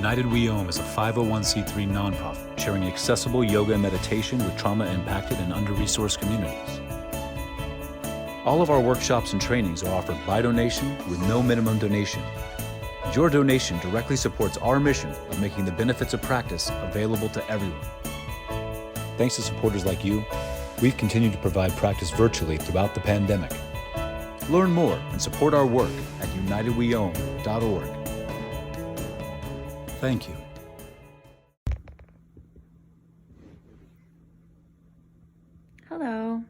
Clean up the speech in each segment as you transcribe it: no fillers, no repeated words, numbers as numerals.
United We Om is a 501c3 nonprofit sharing accessible yoga and meditation with trauma-impacted and under-resourced communities. All of our workshops and trainings are offered by donation with no minimum donation. Your donation directly supports our mission of making the benefits of practice available to everyone. Thanks to supporters like you, we've continued to provide practice virtually throughout the pandemic. Learn more and support our work at unitedweom.org. Thank you. Hello.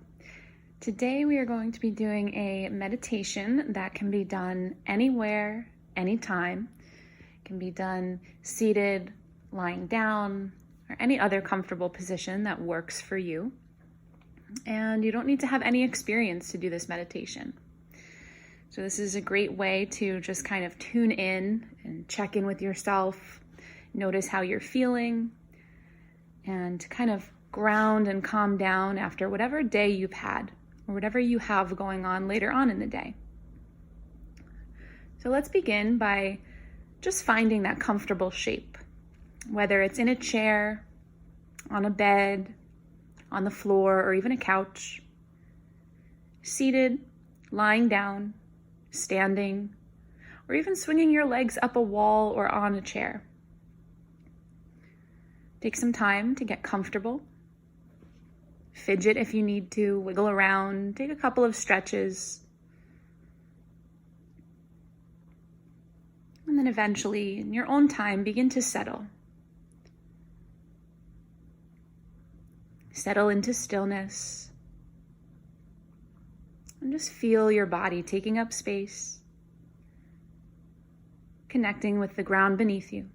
Today we are going to be doing a meditation that can be done anywhere, anytime. It can be done seated, lying down, or any other comfortable position that works for you. And you don't need to have any experience to do this meditation. So this is a great way to just kind of tune in and check in with yourself, notice how you're feeling, and kind of ground and calm down after whatever day you've had or whatever you have going on later on in the day. So let's begin by just finding that comfortable shape, whether it's in a chair, on a bed, on the floor, or even a couch, seated, lying down, standing, or even swinging your legs up a wall or on a chair. Take some time to get comfortable. Fidget if you need to, wiggle around, take a couple of stretches. And then eventually, in your own time, begin to settle. Settle into stillness. And just feel your body taking up space, connecting with the ground beneath you.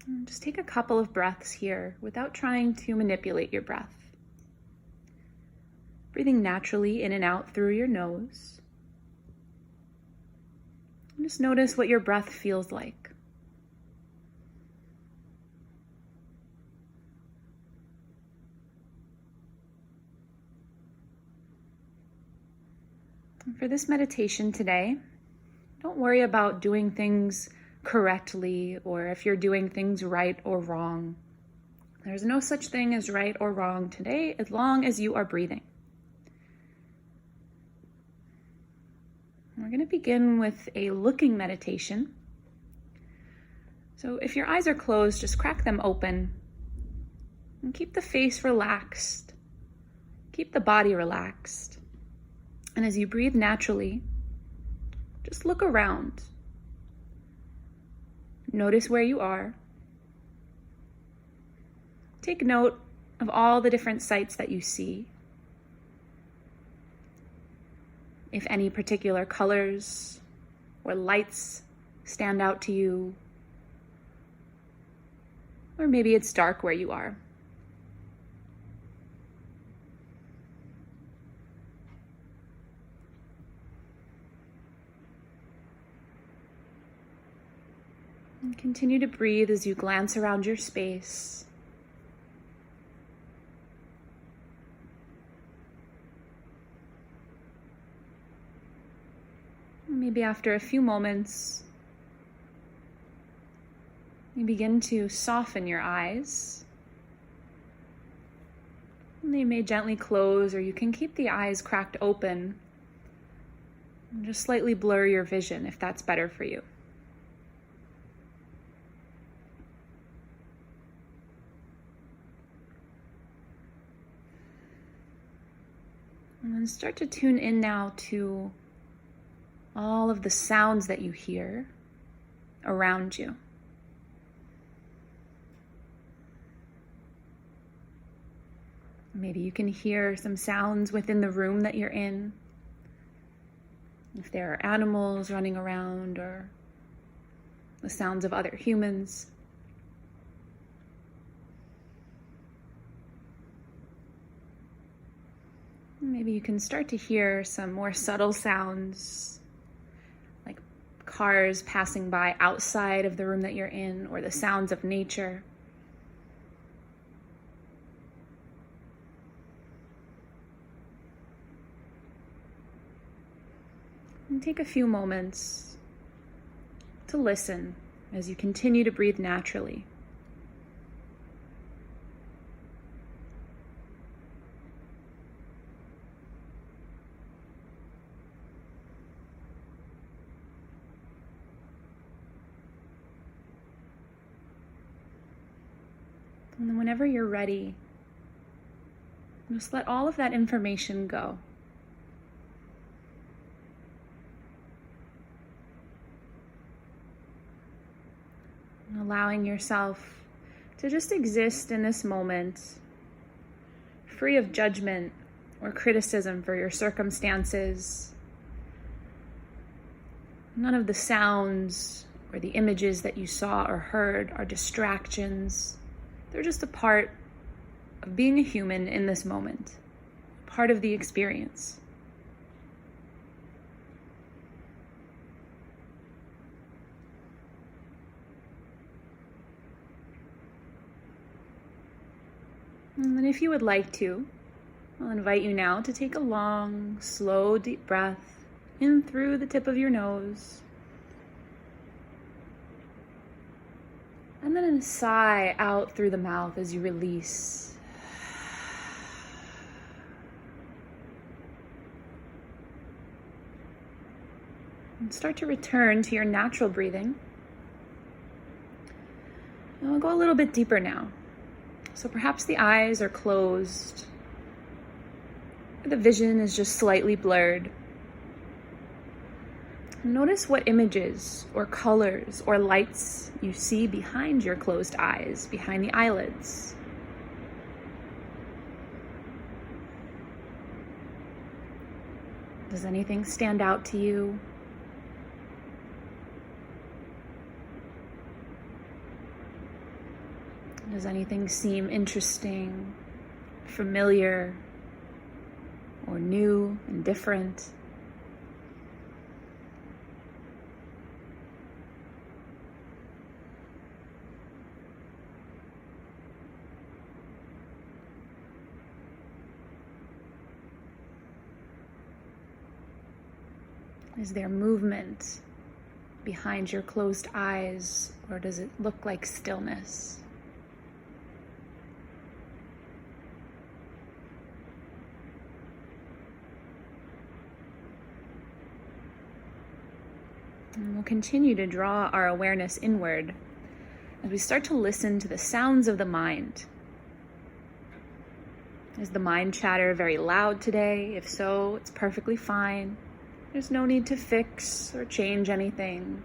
And just take a couple of breaths here without trying to manipulate your breath. Breathing naturally in and out through your nose. And just notice what your breath feels like. For this meditation today, don't worry about doing things correctly or if you're doing things right or wrong. There's no such thing as right or wrong today as long as you are breathing. We're going to begin with a looking meditation. So if your eyes are closed, just crack them open and keep the face relaxed. Keep the body relaxed. And as you breathe naturally, just look around. Notice where you are. Take note of all the different sights that you see. If any particular colors or lights stand out to you, or maybe it's dark where you are. And continue to breathe as you glance around your space. Maybe after a few moments, you begin to soften your eyes. And they may gently close, or you can keep the eyes cracked open and just slightly blur your vision if that's better for you. And then start to tune in now to all of the sounds that you hear around you. Maybe you can hear some sounds within the room that you're in. If there are animals running around or the sounds of other humans. Maybe you can start to hear some more subtle sounds, like cars passing by outside of the room that you're in, or the sounds of nature. take a few moments to listen as you continue to breathe naturally. And then whenever you're ready, just let all of that information go. And allowing yourself to just exist in this moment, free of judgment or criticism for your circumstances. None of the sounds or the images that you saw or heard are distractions. They're just a part of being a human in this moment, part of the experience. And then if you would like to, I'll invite you now to take a long, slow, deep breath in through the tip of your nose. And then a sigh out through the mouth as you release. And start to return to your natural breathing. And we'll go a little bit deeper now. So perhaps the eyes are closed, or the vision is just slightly blurred. Notice what images or colors or lights you see behind your closed eyes, behind the eyelids. Does anything stand out to you? Does anything seem interesting, familiar, or new and different? Is there movement behind your closed eyes, or does it look like stillness? And we'll continue to draw our awareness inward as we start to listen to the sounds of the mind. Is the mind chatter very loud today? If so, it's perfectly fine. There's no need to fix or change anything.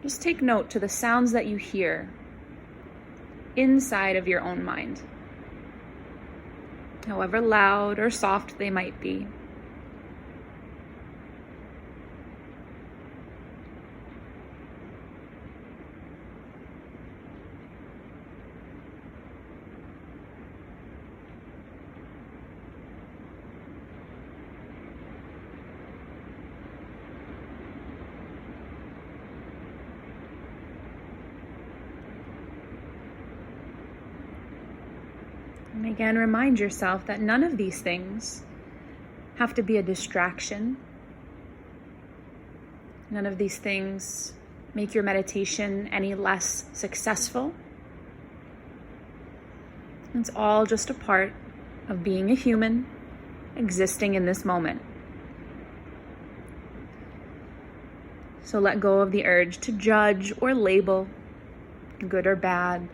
Just take note to the sounds that you hear inside of your own mind, however loud or soft they might be. And again, remind yourself that none of these things have to be a distraction. None of these things make your meditation any less successful. It's all just a part of being a human, existing in this moment. So let go of the urge to judge or label, good or bad.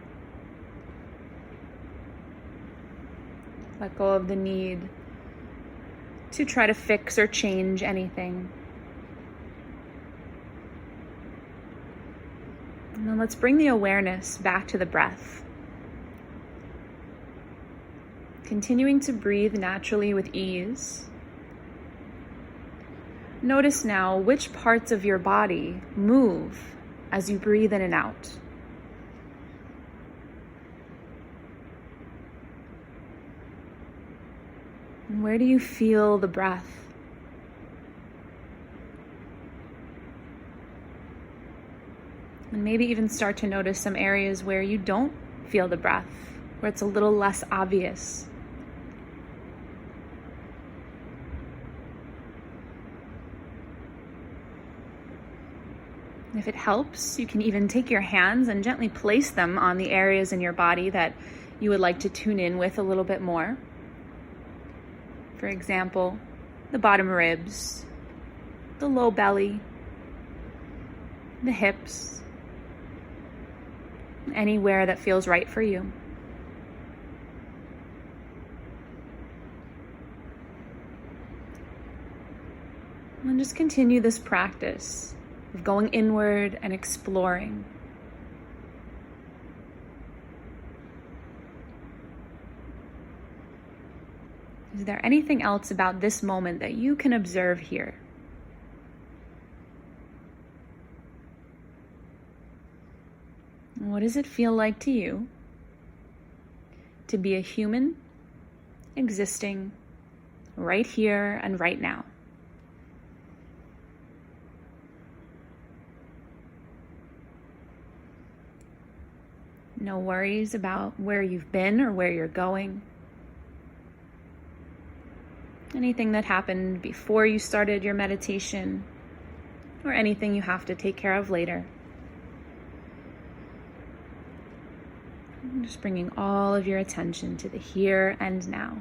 Let go of the need to try to fix or change anything. And then let's bring the awareness back to the breath. Continuing to breathe naturally with ease. Notice now which parts of your body move as you breathe in and out. And where do you feel the breath? And maybe even start to notice some areas where you don't feel the breath, where it's a little less obvious. If it helps, you can even take your hands and gently place them on the areas in your body that you would like to tune in with a little bit more. For example, the bottom ribs, the low belly, the hips, anywhere that feels right for you. And just continue this practice of going inward and exploring. Is there anything else about this moment that you can observe here? What does it feel like to you to be a human existing right here and right now? No worries about where you've been or where you're going. Anything that happened before you started your meditation, or anything you have to take care of later. Just bringing all of your attention to the here and now.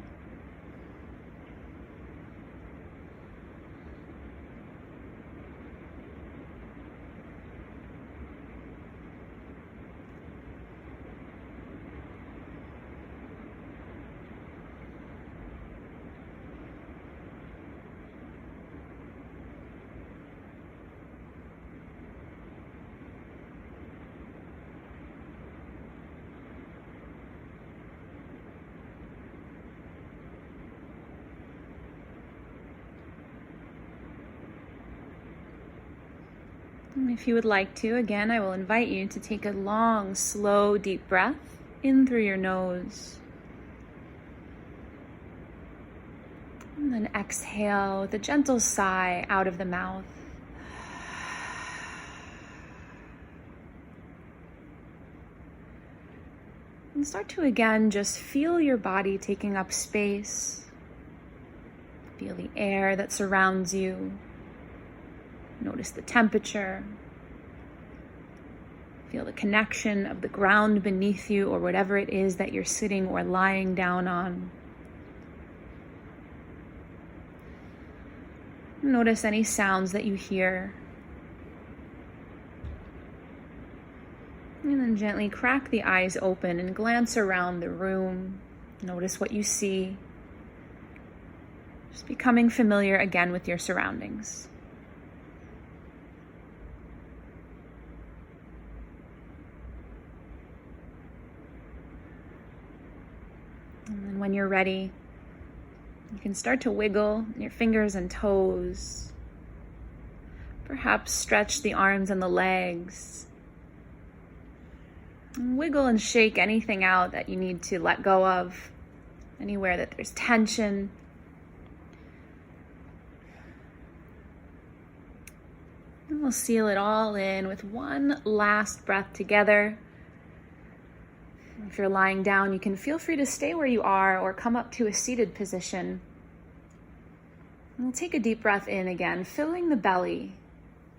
And if you would like to, again, I will invite you to take a long, slow, deep breath in through your nose. And then exhale with a gentle sigh out of the mouth. And start to again just feel your body taking up space. Feel the air that surrounds you. Notice the temperature. Feel the connection of the ground beneath you or whatever it is that you're sitting or lying down on. Notice any sounds that you hear. And then gently crack the eyes open and glance around the room. Notice what you see. Just becoming familiar again with your surroundings. And then when you're ready, you can start to wiggle your fingers and toes. Perhaps stretch the arms and the legs. And wiggle and shake anything out that you need to let go of. Anywhere that there's tension. And we'll seal it all in with one last breath together. If you're lying down, you can feel free to stay where you are or come up to a seated position. And we'll take a deep breath in again, filling the belly,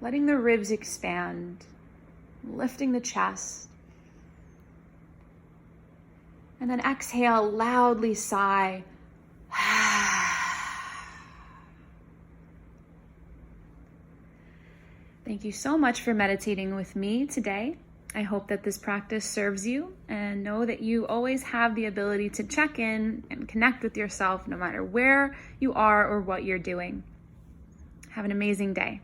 letting the ribs expand, lifting the chest. And then exhale, loudly sigh. Thank you so much for meditating with me today. I hope that this practice serves you, and know that you always have the ability to check in and connect with yourself no matter where you are or what you're doing. Have an amazing day.